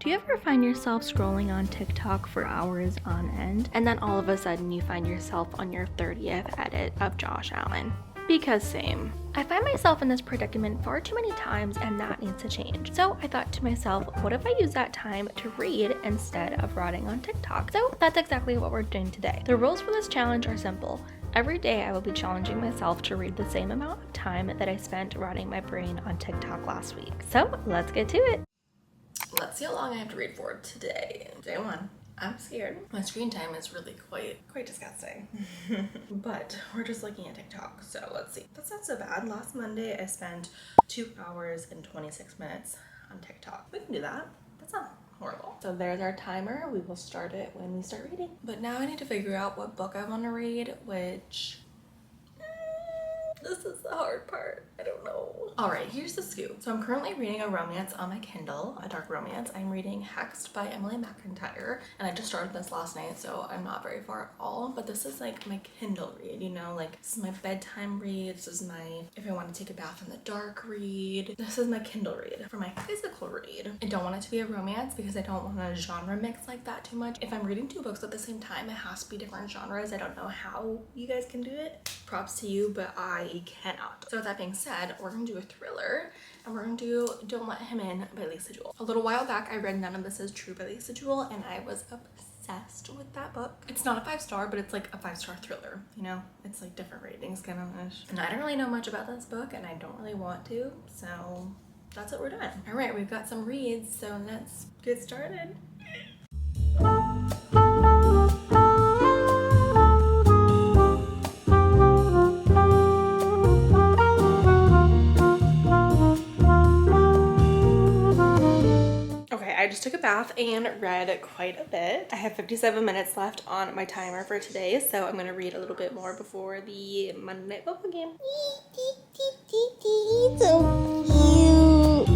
Do you ever find yourself scrolling on TikTok for hours on end, and then all of a sudden you find yourself on your 30th edit of Josh Allen? Because same. I find myself in this predicament far too many times, and that needs to change. So I thought to myself, what if I use that time to read instead of rotting on TikTok? So that's exactly what we're doing today. The rules for this challenge are simple. Every day I will be challenging myself to read the same amount of time that I spent rotting my brain on TikTok last week. So let's get to it. Let's see how long I have to read for today. Day one. I'm scared. My screen time is really quite disgusting. But we're just looking at TikTok, so let's see. That's not so bad. Last Monday I spent 2 hours and 26 minutes on TikTok. We can do that. That's not horrible. So there's our timer. We will start it when we start reading. But now I need to figure out what book I want to read, which this is the hard part. I don't know. All right, here's the scoop. So I'm currently reading a romance on my Kindle, a dark romance. I'm reading Hexed by Emily McIntyre, and I just started this last night, so I'm not very far at all. But this is like my Kindle read, you know, like this is my bedtime read. This is my if I want to take a bath in the dark read. This is my Kindle read. For my physical read, I don't want it to be a romance because I don't want a genre mix like that too much. If I'm reading 2 books at the same time, it has to be different genres. I don't know how you guys can do it. Props to you, but I cannot. So with that being said, we're gonna do a thriller, and we're gonna do Don't Let Him In by Lisa Jewell. A little while back I read None of This Is True by Lisa Jewell, and I was obsessed with that book. It's not a 5-star, but it's like a 5-star thriller, you know? It's like different ratings kind of ish. And I don't really know much about this book, and I don't really want to, so that's what we're doing. All right, we've got some reads, so let's get started. I just took a bath and read quite a bit. I have 57 minutes left on my timer for today, so I'm gonna read a little bit more before the Monday Night Football game. So cute.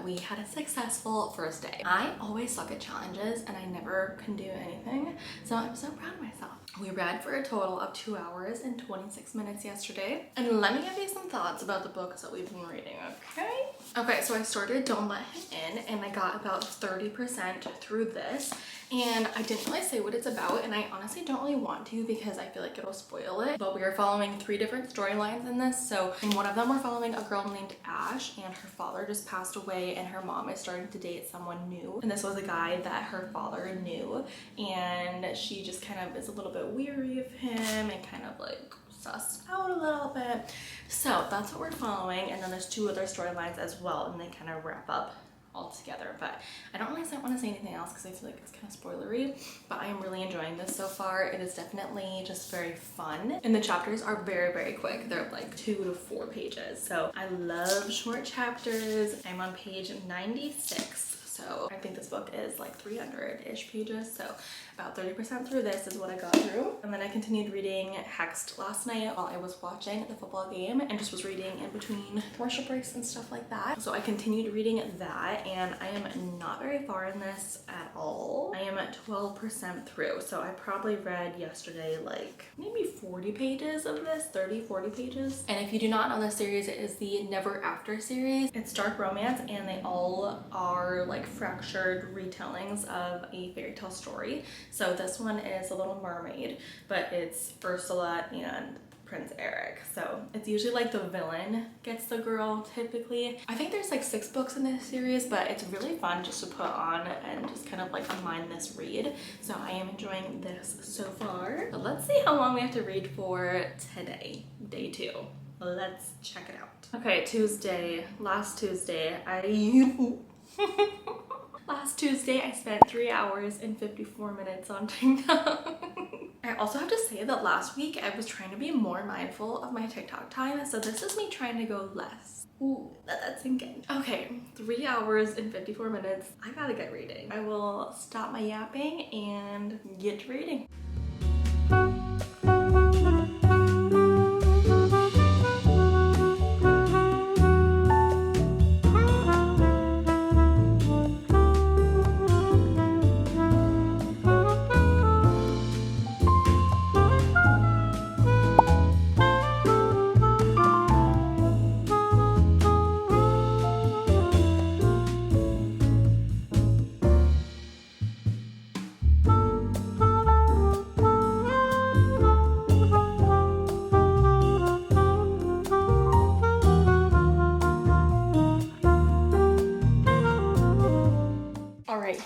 We had a successful first day. I always suck at challenges and I never can do anything, so I'm so proud of myself. We read for a total of 2 hours and 26 minutes yesterday, and let me give you some thoughts about the books that we've been reading, okay? Okay, so I started Don't Let Him In, and I got about 30% through this, and I didn't really say what it's about, and I honestly don't really want to because I feel like it'll spoil it. But we are following 3 different storylines in this. So in one of them, we're following a girl named Ash, and her father just passed away, and her mom is starting to date someone new. And this was a guy that her father knew, and she just kind of is a little bit weary of him and kind of like sussed out a little bit. So that's what we're following, and then there's 2 other storylines as well, and they kind of wrap up all together. But I don't really want to say anything else because I feel like it's kind of spoilery, but I am really enjoying this so far. It is definitely just very fun, and the chapters are very quick. They're like 2 to 4 pages, so I love short chapters. I'm on page 96, so I think this book is like 300-ish pages, so about 30% through this is what I got through. And then I continued reading Hexed last night while I was watching the football game, and just was reading in between commercial breaks and stuff like that. So I continued reading that, and I am not very far in this at all. I am at 12% through, so I probably read yesterday like maybe 40 pages of this, 30-40 pages. And if you do not know this series, it is the Never After series. It's dark romance, and they all are like fractured retellings of a fairy tale story. So this one is a Little Mermaid, but it's Ursula and Prince Eric. So it's usually like the villain gets the girl typically. I think there's like 6 books in this series, but it's really fun just to put on and just kind of like a mindless read. So I am enjoying this so far. So let's see how long we have to read for today, day 2. Let's check it out. Okay, Tuesday, last Tuesday, Last Tuesday, I spent 3 hours and 54 minutes on TikTok. I also have to say that last week I was trying to be more mindful of my TikTok time, so this is me trying to go less. Ooh, let that sink in. Okay, 3 hours and 54 minutes. I gotta get reading. I will stop my yapping and get to reading.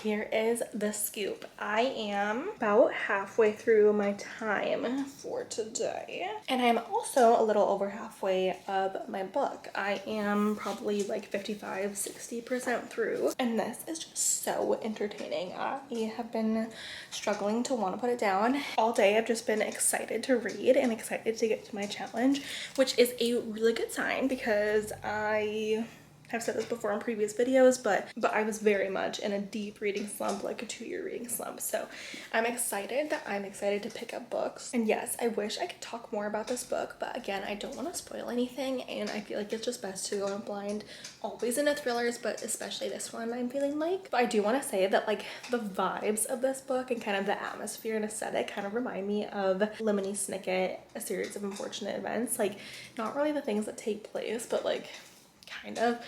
Here is the scoop. I am about halfway through my time for today, and I'm also a little over halfway of my book. I am probably like 55-60% through, and this is just so entertaining. I have been struggling to want to put it down. All day I've just been excited to read and excited to get to my challenge, which is a really good sign because I've said this before in previous videos, but I was very much in a deep reading slump, like a 2-year reading slump. So I'm excited to pick up books. And yes, I wish I could talk more about this book, but again, I don't want to spoil anything, and I feel like it's just best to go in blind, always into thrillers, but especially this one I'm feeling like. But I do want to say that like the vibes of this book and kind of the atmosphere and aesthetic kind of remind me of Lemony Snicket, A Series of Unfortunate Events. Like, not really the things that take place, but like kind of,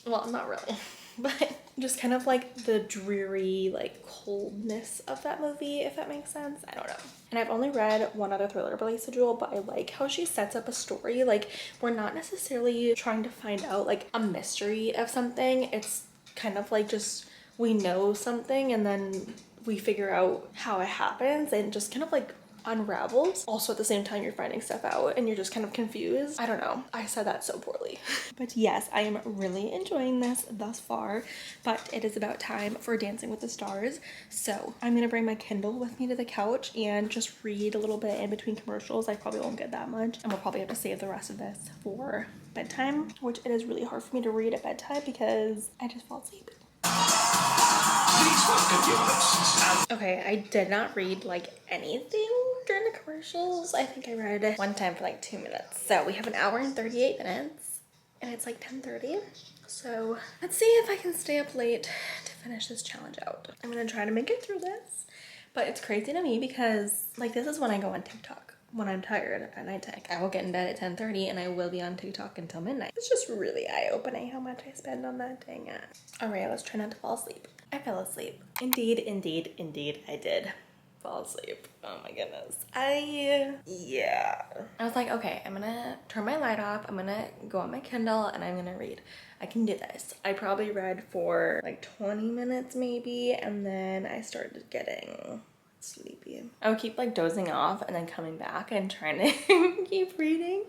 well, not really, but just kind of like the dreary, like coldness of that movie, if that makes sense. I don't know. And I've only read one other thriller by Lisa Jewell, but I like how she sets up a story. Like, we're not necessarily trying to find out like a mystery of something. It's kind of like just we know something and then we figure out how it happens, and just kind of like unravels. Also at the same time you're finding stuff out and you're just kind of confused. I don't know, I said that so poorly. But yes, I am really enjoying this thus far, but it is about time for Dancing with the Stars. So I'm gonna bring my Kindle with me to the couch and just read a little bit in between commercials. I probably won't get that much, and we'll probably have to save the rest of this for bedtime, which it is really hard for me to read at bedtime because I just fall asleep. Okay, I did not read like anything during the commercials. I think I read it one time for like 2 minutes. So we have an hour and 38 minutes and it's like 10:30. So let's see if I can stay up late to finish this challenge out. I'm gonna try to make it through this, but it's crazy to me because like this is when I go on TikTok. When I'm tired at nighttime, I will get in bed at 10:30 and I will be on TikTok until midnight. It's just really eye-opening how much I spend on that dang app. All right, let's try not to fall asleep. I fell asleep. Indeed, I did fall asleep. Oh my goodness. Yeah. I was like, okay, I'm gonna turn my light off. I'm gonna go on my Kindle and I'm gonna read. I can do this. I probably read for like 20 minutes maybe, and then I started getting sleepy. I would keep like dozing off and then coming back and trying to keep reading.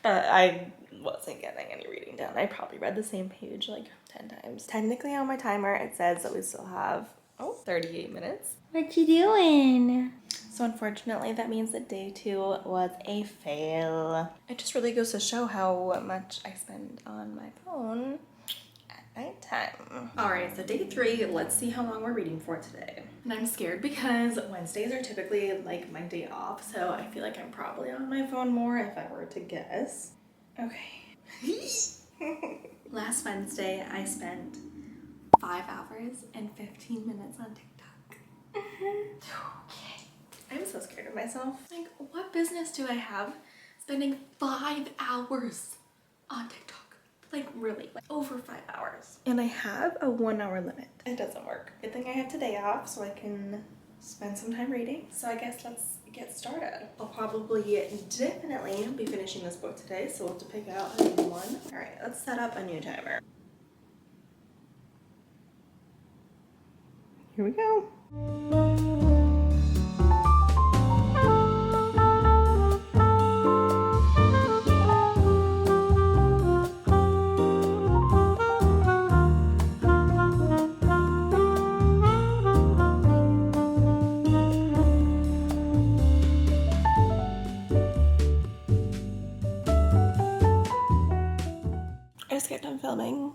I wasn't getting any reading done. I probably read the same page like 10 times. Technically on my timer it says that we still have 38 minutes. What you doing? So unfortunately that means that day 2 was a fail. It just really goes to show how much I spend on my phone nighttime. All right, so day 3, let's see how long we're reading for today. And I'm scared because Wednesdays are typically like my day off, so I feel like I'm probably on my phone more if I were to guess. Okay. Last Wednesday, I spent 5 hours and 15 minutes on TikTok. Okay. I'm so scared of myself. Like, what business do I have spending 5 hours on TikTok? Like really, like over 5 hours. And I have a 1 hour limit. It doesn't work. Good thing I have today off so I can spend some time reading. So I guess let's get started. I'll probably definitely be finishing this book today, so we'll have to pick out a new one. All right, let's set up a new timer. Here we go. filming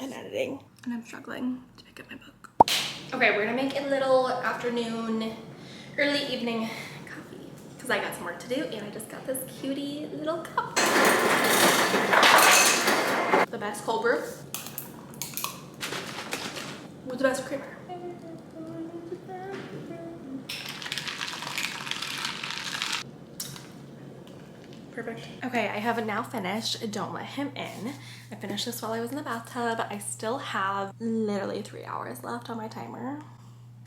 and editing, and I'm struggling to pick up my book. Okay, we're gonna make a little afternoon, early evening coffee because I got some work to do and I just got this cutie little cup. The best cold brew with the best creamer. Perfect. Okay, I have now finished Don't Let Him In. I finished this while I was in the bathtub. I still have literally 3 hours left on my timer.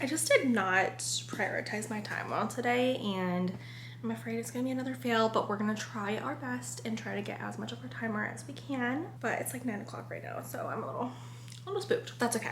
I just did not prioritize my time well today, and I'm afraid it's gonna be another fail, but we're gonna try our best and try to get as much of our timer as we can. But it's like 9 o'clock right now, so I'm a little spooked. That's okay.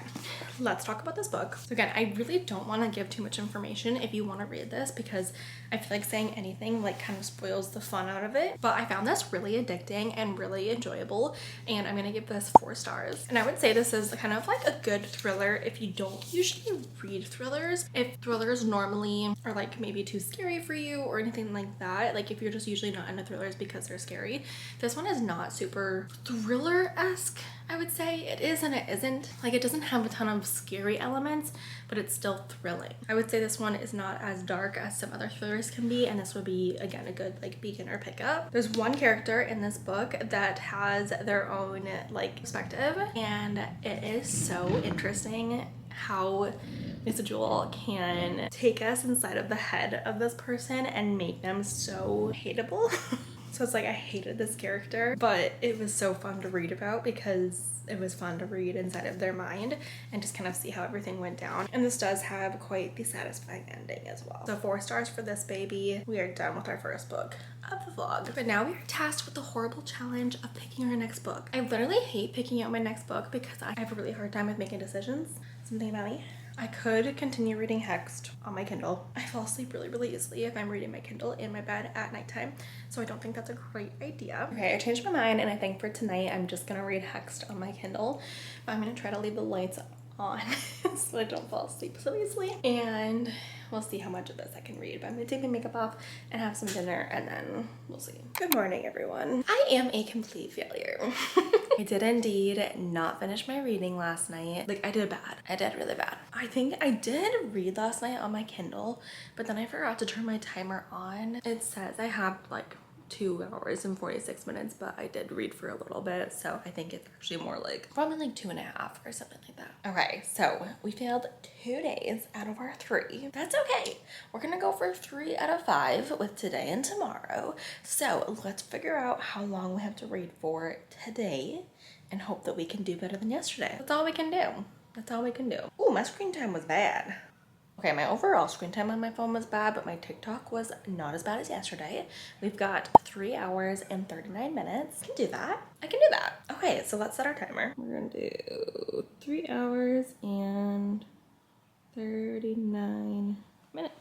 Let's talk about this book. So again, I really don't want to give too much information if you want to read this, because I feel like saying anything like kind of spoils the fun out of it. But I found this really addicting and really enjoyable, and I'm gonna give this 4 stars. And I would say this is kind of like a good thriller if you don't usually read thrillers. If thrillers normally are like maybe too scary for you or anything like that, like if you're just usually not into thrillers because they're scary, this one is not super thriller-esque. I would say it is and it isn't. Like, it doesn't have a ton of scary elements, but it's still thrilling. I would say this one is not as dark as some other thrillers can be, and this would be, again, a good like beginner pickup. There's one character in this book that has their own like perspective, and it is so interesting how Mr. Jewel can take us inside of the head of this person and make them so hateable. So it's like I hated this character, but it was so fun to read about because it was fun to read inside of their mind and just kind of see how everything went down. And this does have quite the satisfying ending as well. So 4 stars for this baby. We are done with our first book of the vlog. But now we are tasked with the horrible challenge of picking our next book. I literally hate picking out my next book because I have a really hard time with making decisions. Something about me. I could continue reading Hexed on my Kindle. I fall asleep really easily if I'm reading my Kindle in my bed at nighttime, so I don't think that's a great idea. Okay, I changed my mind, and I think for tonight I'm just gonna read Hexed on my Kindle, but I'm gonna try to leave the lights on so I don't fall asleep so easily, and we'll see how much of this I can read. But I'm gonna take my makeup off and have some dinner, and then we'll see. Good morning, everyone. I am a complete failure. I did indeed not finish my reading last night. Like, I did bad. I did really bad. I think I did read last night on my Kindle, but then I forgot to turn my timer on. It says I have like 2 hours and 46 minutes, but I did read for a little bit, so I think it's actually more like probably like 2.5 or something like that. Okay, so we failed 2 days out of our 3. That's okay. We're gonna go for 3 out of 5 with today and tomorrow. So let's figure out how long we have to read for today and hope that we can do better than yesterday. That's all we can do. That's all we can do. Ooh, my screen time was bad. Okay, my overall screen time on my phone was bad, but my TikTok was not as bad as yesterday. We've got 3 hours and 39 minutes. I can do that. I can do that. Okay, so let's set our timer. We're gonna do 3 hours and 39 minutes.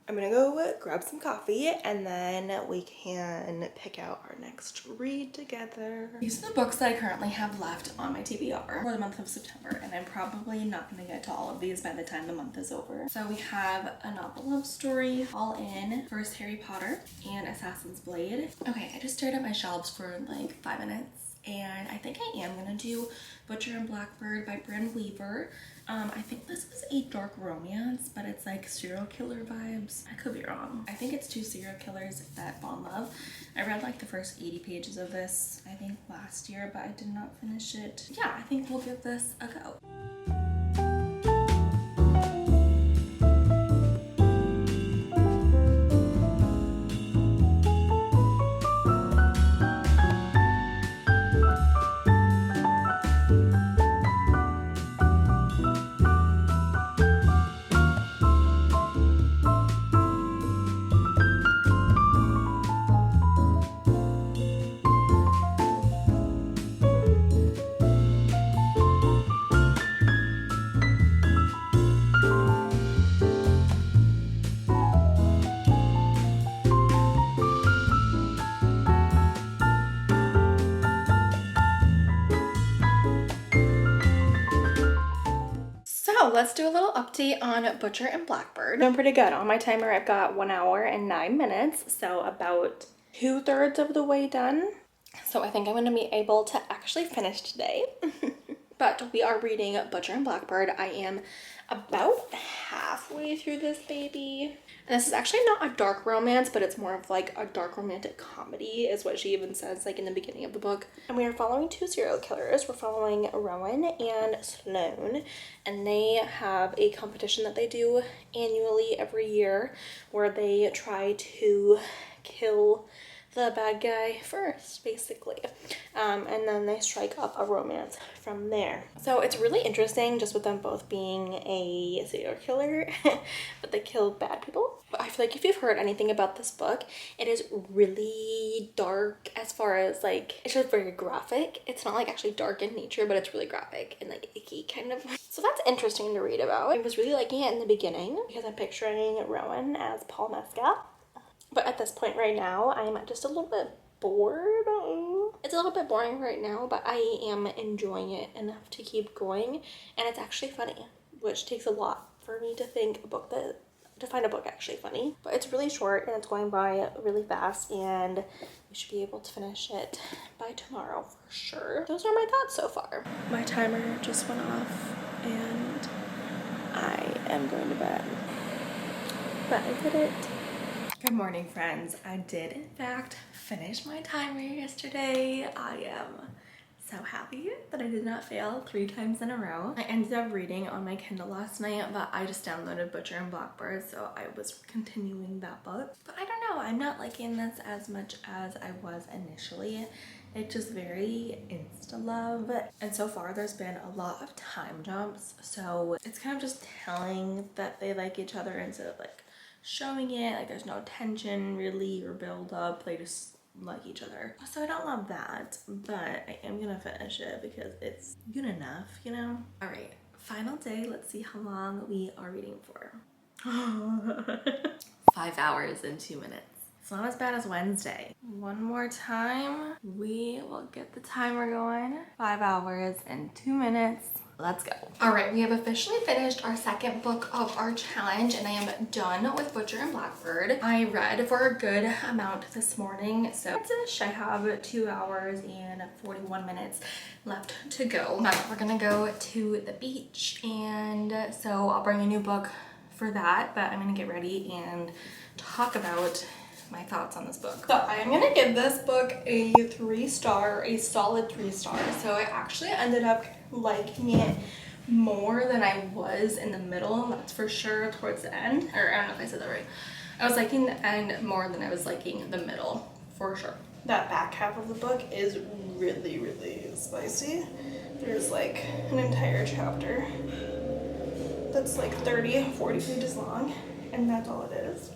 I'm gonna go grab some coffee and then we can pick out our next read together. These are the books that I currently have left on my TBR for the month of September, and I'm probably not gonna get to all of these by the time the month is over. So we have A Novel Love Story, All In, First Harry Potter, and Assassin's Blade. Okay, I just stared at my shelves for like 5 minutes, and I think I am gonna do Butcher and Blackbird by Bryn Weaver. I think this is a dark romance, but it's like serial killer vibes. I could be wrong. I think it's 2 serial killers that fall in love. I read like the first 80 pages of this, I think last year, but I did not finish it. Yeah, I think we'll give this a go. Let's do a little update on Butcher and Blackbird. Doing pretty good. On my timer, I've got 1 hour and 9 minutes, so about 2/3 of the way done. So I think I'm going to be able to actually finish today. But we are reading Butcher and Blackbird. I am about halfway through this baby. And this is actually not a dark romance, but it's more of like a dark romantic comedy is what she even says like in the beginning of the book. And we are following two serial killers. We're following Rowan and Sloane, and they have a competition that they do annually every year where they try to kill the bad guy first, basically. And then they strike up a romance from there. So it's really interesting just with them both being a serial killer, but they kill bad people. But I feel like if you've heard anything about this book, it is really dark as far as like, it's just very graphic. It's not like actually dark in nature, but it's really graphic and like icky kind of. So that's interesting to read about. I was really liking it in the beginning because I'm picturing Rowan as Paul Mescal. But at this point right now, I'm just a little bit bored. It's a little bit boring right now, but I am enjoying it enough to keep going. And it's actually funny, which takes a lot for me to find a book actually funny. But it's really short and it's going by really fast, and we should be able to finish it by tomorrow for sure. Those are my thoughts so far. My timer just went off and I am going to bed. But I did it. Good morning, friends. I did in fact finish my timer yesterday. I am so happy that I did not fail 3 times in a row. I ended up reading on my Kindle last night, but I just downloaded Butcher and Blackbird, so I was continuing that book. But I don't know, I'm not liking this as much as I was initially. It's just very insta-love, and so far there's been a lot of time jumps, so it's kind of just telling that they like each other instead of like showing it. Like there's no tension really or build up, they just like each other. So I don't love that, but I am gonna finish it because it's good enough, you know? All right, final day. Let's see how long we are reading for. 5 hours and 2 minutes. It's not as bad as Wednesday. One more time, we will get the timer going. 5 hours and 2 minutes. Let's go. All right, we have officially finished our second book of our challenge, and I am done with Butcher and Blackbird. I read for a good amount this morning, so I have 2 hours and 41 minutes left to go. We're gonna go to the beach, and so I'll bring a new book for that, but I'm gonna get ready and talk about my thoughts on this book. So I am gonna give this book a 3-star, a solid 3 stars. So I actually ended up liking it more than I was in the middle, that's for sure, towards the end. Or I don't know if I said that right. I was liking the end more than I was liking the middle, for sure. That back half of the book is really, really spicy. There's like an entire chapter that's like 40 pages long, and that's all it is.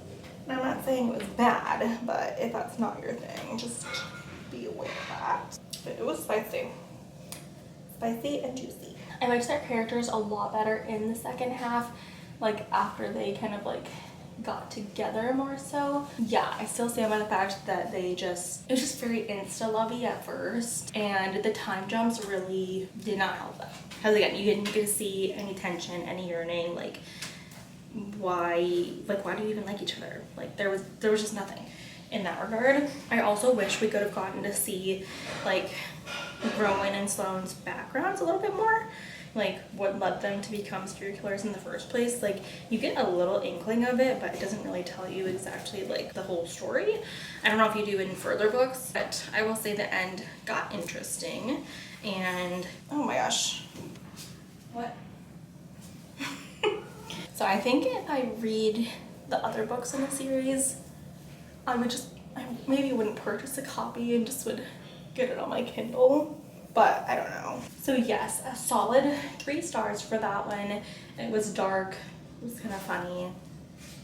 And I'm not saying it was bad, but if that's not your thing, just be aware of that. But it was spicy. Spicy and juicy. I liked their characters a lot better in the second half, like after they kind of like got together more so. Yeah, I still stand by the fact that it was just very insta-lovey at first, and the time jumps really did not help that. Because again, you didn't get to see any tension, any yearning, like why do you even like each other? Like there was just nothing in that regard. I also wish we could have gotten to see like Rowan and Sloane's backgrounds a little bit more, like what led them to become serial killers in the first place. Like you get a little inkling of it, but it doesn't really tell you exactly like the whole story. I don't know if you do in further books, but I will say the end got interesting. And oh my gosh, what? So I think if I read the other books in the series, I maybe wouldn't purchase a copy and just would get it on my Kindle, but I don't know. So yes, a solid 3 stars for that one. It was dark, it was kind of funny,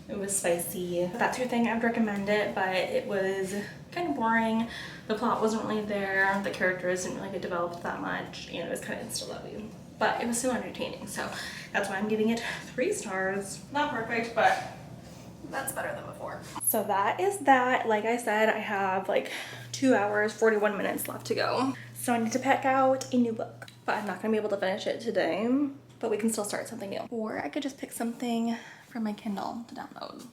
it was spicy. If that's your thing, I would recommend it, but it was kind of boring. The plot wasn't really there, the characters didn't really get developed that much, and it was kind of insta-lovey. But it was still entertaining, so that's why I'm giving it 3 stars. Not perfect, but that's better than before. So that is that. Like I said, I have like 2 hours, 41 minutes left to go. So I need to pick out a new book, but I'm not gonna be able to finish it today, but we can still start something new. Or I could just pick something from my Kindle to download.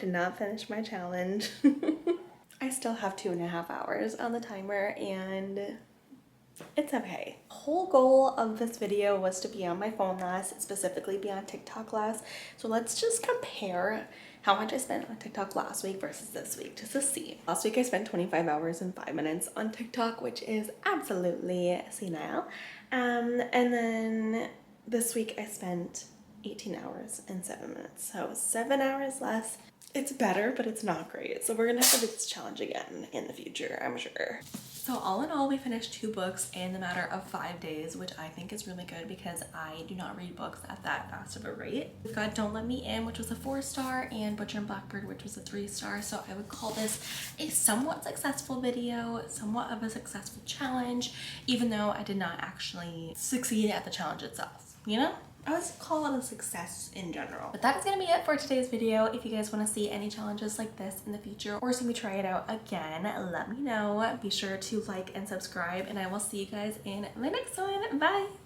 did not finish my challenge. I still have 2.5 hours on the timer and it's okay. The whole goal of this video was to be on my phone less, specifically be on TikTok less. So let's just compare how much I spent on TikTok last week versus this week, just to see. Last week I spent 25 hours and 5 minutes on TikTok, which is absolutely senile. And then this week I spent 18 hours and 7 minutes. So 7 hours less. It's better, but it's not great. So we're gonna have to do this challenge again in the future, I'm sure. So all in all, we finished 2 books in the matter of 5 days, which I think is really good because I do not read books at that fast of a rate. We've got Don't Let Me In, which was a 4-star, and Butcher and Blackbird, which was a 3-star. So I would call this a somewhat successful video, somewhat of a successful challenge, even though I did not actually succeed at the challenge itself, you know? I would call it a success in general. But that is gonna be it for today's video. If you guys wanna see any challenges like this in the future or see me try it out again, let me know. Be sure to like and subscribe, and I will see you guys in the next one. Bye!